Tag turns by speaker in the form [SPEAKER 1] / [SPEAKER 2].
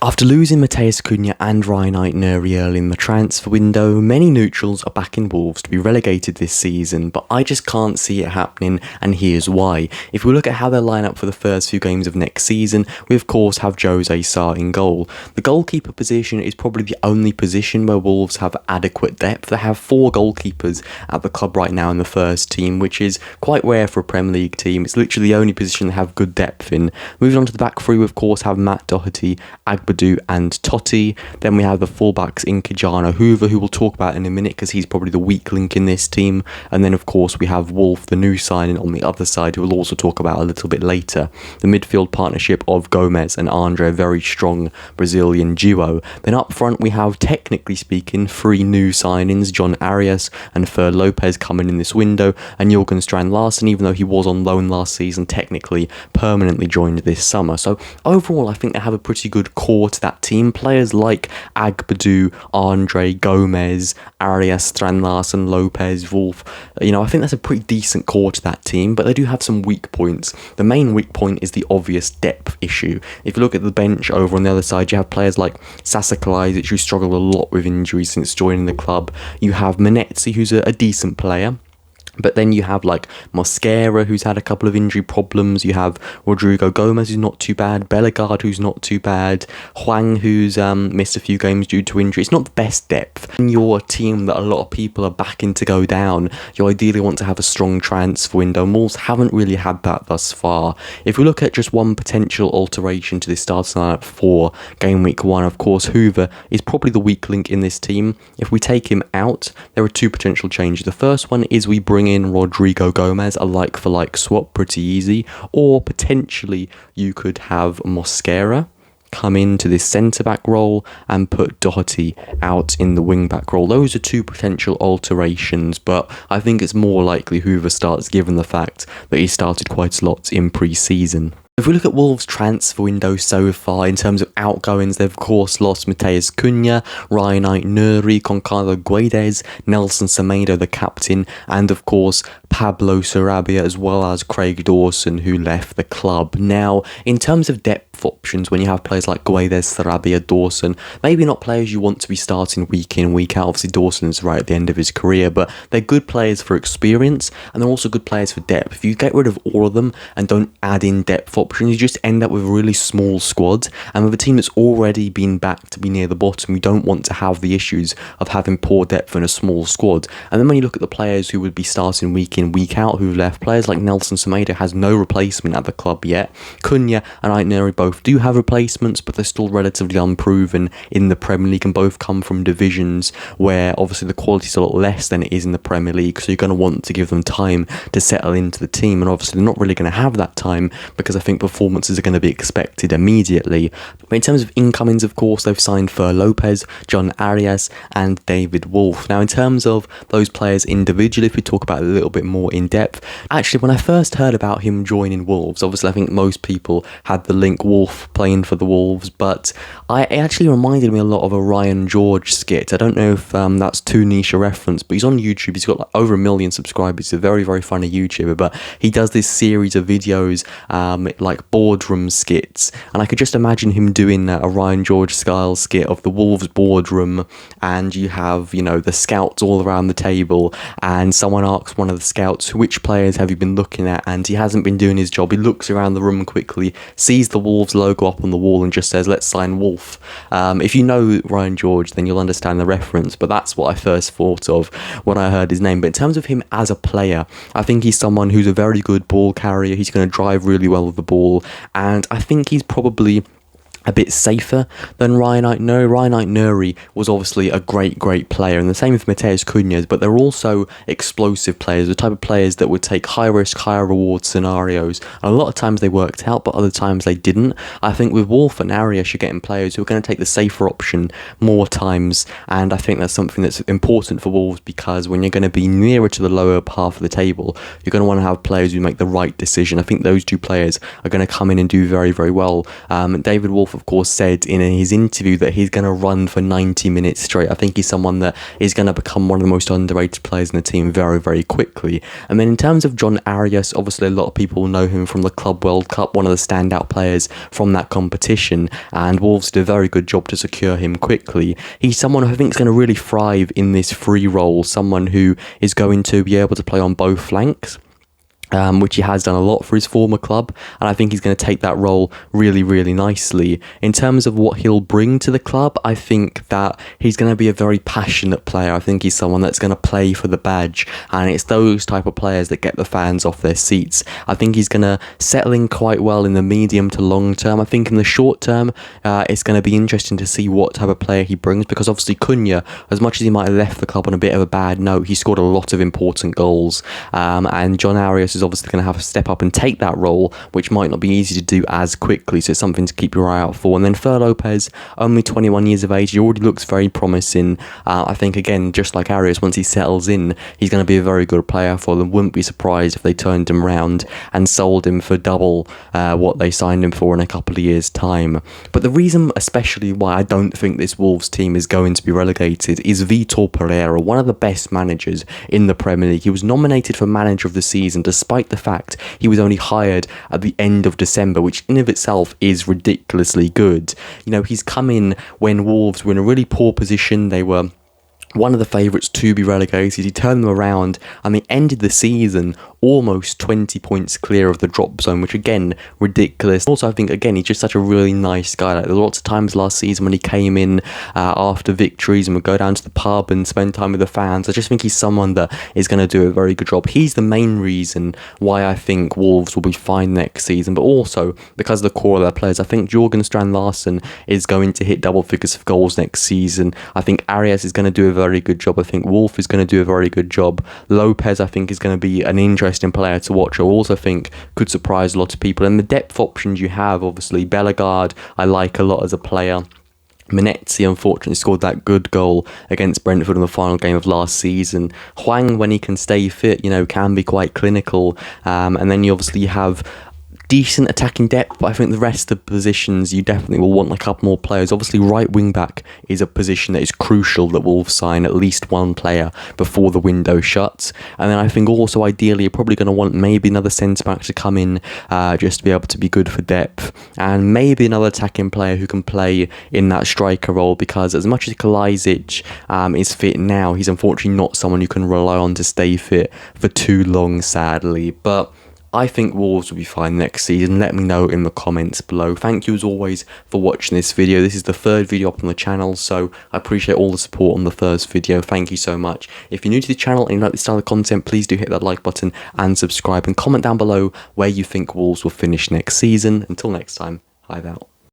[SPEAKER 1] After losing Matheus Cunha and Ryan Aït-Nouri early in the transfer window, many neutrals are backing Wolves to be relegated this season, but I just can't see it happening, and here's why. If we look at how they line up for the first few games of next season, we of course have Jose Sá in goal. The goalkeeper position is probably the only position where Wolves have adequate depth. They have 4 goalkeepers at the club right now in the first team, which is quite rare for a Premier League team. It's literally the only position they have good depth in. Moving on to the back three, we of course have Matt Doherty, Agbadou and Totti. Then we have the fullbacks in Ki-Jana Hoever, who we'll talk about in a minute because he's probably the weak link in this team. And then of course we have Wolf, the new signing, on the other side, who we'll also talk about a little bit later. The midfield partnership of Gomez and Andre, a very strong Brazilian duo. Then up front we have, technically speaking, 3 new signings, John Arias and Fer Lopez coming in this window, and Jürgen Strand Larsen, even though he was on loan last season, technically permanently joined this summer. So overall I think they have a pretty good core to that team. Players like Agbadou, Andre, Gomez, Arias, Strand Larsen, Lopez, Wolf. I think that's a pretty decent core to that team, but they do have some weak points. The main weak point is the obvious depth issue. If you look at the bench over on the other side, you have players like Sasa Kalajdzic, who struggled a lot with injuries since joining the club. You have Menetzi, who's a decent player. But then you have like Mosquera, who's had a couple of injury problems. You have Rodrigo Gomez, who's not too bad. Bellegarde, who's not too bad. Hwang, who's missed a few games due to injury. It's not the best depth. In your team that a lot of people are backing to go down, you ideally want to have a strong transfer window. Wolves haven't really had that thus far. If we look at just one potential alteration to this starting lineup for game week 1, of course, Hoever is probably the weak link in this team. If we take him out, there are 2 potential changes. The first one is we bring in Rodrigo Gomez, a like-for-like swap, pretty easy. Or potentially you could have Mosquera come into this centre-back role and put Doherty out in the wing-back role. Those are 2 potential alterations, but I think it's more likely Hoever starts given the fact that he started quite a lot in pre-season. If we look at Wolves' transfer window so far, in terms of outgoings, they've of course lost Matheus Cunha, Ryan Aït-Nouri, Goncalo Guedes, Nelson Semedo, the captain, and of course Pablo Sarabia, as well as Craig Dawson, who left the club. Now, in terms of depth options, when you have players like Guedes, Sarabia, Dawson, maybe not players you want to be starting week in, week out. Obviously Dawson's right at the end of his career, but they're good players for experience, and they're also good players for depth. If you get rid of all of them and don't add in depth options, you just end up with a really small squad, and with a team that's already been back to be near the bottom, you don't want to have the issues of having poor depth in a small squad. And then when you look at the players who would be starting week in, week out, who've left, players like Nelson Semedo has no replacement at the club yet. Cunha and Aït-Nouri both do have replacements, but they're still relatively unproven in the Premier League and both come from divisions where obviously the quality is a lot less than it is in the Premier League, so you're going to want to give them time to settle into the team, and obviously they're not really going to have that time because I think performances are going to be expected immediately. But in terms of incomings, of course, they've signed Fer Lopez, John Arias and David Wolf. Now in terms of those players individually, if we talk about it a little bit more in depth, actually when I first heard about him joining Wolves, obviously I think most people had the link Wolf playing for the Wolves, but it actually reminded me a lot of a Ryan George skit. I don't know if that's too niche a reference, but he's on YouTube. He's got like over 1 million subscribers. He's a very, very funny YouTuber, but he does this series of videos like boardroom skits, and I could just imagine him doing a Ryan George style skit of the Wolves boardroom, and you have, the scouts all around the table, and someone asks one of the scouts, which players have you been looking at, and he hasn't been doing his job. He looks around the room quickly, sees the Wolves logo up on the wall and just says, let's sign Wolf. If you know Ryan George, then you'll understand the reference, but that's what I first thought of when I heard his name. But in terms of him as a player, I think he's someone who's a very good ball carrier. He's going to drive really well with the ball, and I think he's probably a bit safer than Ryan Aït-Nouri. Ryan Aït-Nouri was obviously a great player, and the same with Matheus Cunha, but they're also explosive players, the type of players that would take high risk, high reward scenarios. And a lot of times they worked out, but other times they didn't. I think with Wolf and Arias, you're getting players who are going to take the safer option more times, and I think that's something that's important for Wolves, because when you're going to be nearer to the lower half of the table, you're going to want to have players who make the right decision. I think those 2 players are going to come in and do very, very well. David Wolf himself, of course, said in his interview that he's going to run for 90 minutes straight. I think he's someone that is going to become one of the most underrated players in the team very, very quickly. And then in terms of John Arias, obviously a lot of people know him from the Club World Cup, one of the standout players from that competition, and Wolves did a very good job to secure him quickly. He's someone who I think is going to really thrive in this free role, someone who is going to be able to play on both flanks. Which he has done a lot for his former club, and I think he's going to take that role really, really nicely. In terms of what he'll bring to the club, I think that he's going to be a very passionate player. I think he's someone that's going to play for the badge, and it's those type of players that get the fans off their seats. I think he's going to settle in quite well in the medium to long term. I think in the short term, it's going to be interesting to see what type of player he brings, because obviously Cunha, as much as he might have left the club on a bit of a bad note, he scored a lot of important goals, and John Arias is obviously going to have to step up and take that role, which might not be easy to do as quickly, so it's something to keep your eye out for. And then Fer Lopez, only 21 years of age, he already looks very promising. I think, again, just like Arias, once he settles in, he's going to be a very good player for them. Wouldn't be surprised if they turned him round and sold him for double what they signed him for in a couple of years' time. But the reason especially why I don't think this Wolves team is going to be relegated is Vitor Pereira, one of the best managers in the Premier League. He was nominated for manager of the season, despite the fact he was only hired at the end of December, which in of itself is ridiculously good. You know, he's come in when Wolves were in a really poor position. They were one of the favourites to be relegated. He turned them around and they ended the season almost 20 points clear of the drop zone, which again, ridiculous. Also, I think, again, he's just such a really nice guy. Like, there were lots of times last season when he came in after victories and would go down to the pub and spend time with the fans. I just think he's someone that is going to do a very good job. He's the main reason why I think Wolves will be fine next season, but also because of the core of their players. I think Jorgen Strand Larsen is going to hit double figures of goals next season. I think Arias is going to do a very good job. I think Wolf is going to do a very good job. Lopez, I think, is going to be an interesting player to watch. I also think could surprise a lot of people. And the depth options you have, obviously, Bellegarde, I like a lot as a player. Menezzi unfortunately scored that good goal against Brentford in the final game of last season. Hwang, when he can stay fit, you know, can be quite clinical. And then you obviously have decent attacking depth, but I think the rest of the positions you definitely will want a couple more players. Obviously, right wing back is a position that is crucial that Wolves sign at least one player before the window shuts. And then I think also ideally you're probably going to want maybe another centre back to come in just to be able to be good for depth, and maybe another attacking player who can play in that striker role, because as much as Kalajdzic is fit now, he's unfortunately not someone you can rely on to stay fit for too long, sadly. But I think Wolves will be fine next season. Let me know in the comments below. Thank you as always for watching this video. This is the third video up on the channel, so I appreciate all the support on the first video. Thank you so much. If you're new to the channel and you like this style of content, please do hit that like button and subscribe, and comment down below where you think Wolves will finish next season. Until next time, hive out.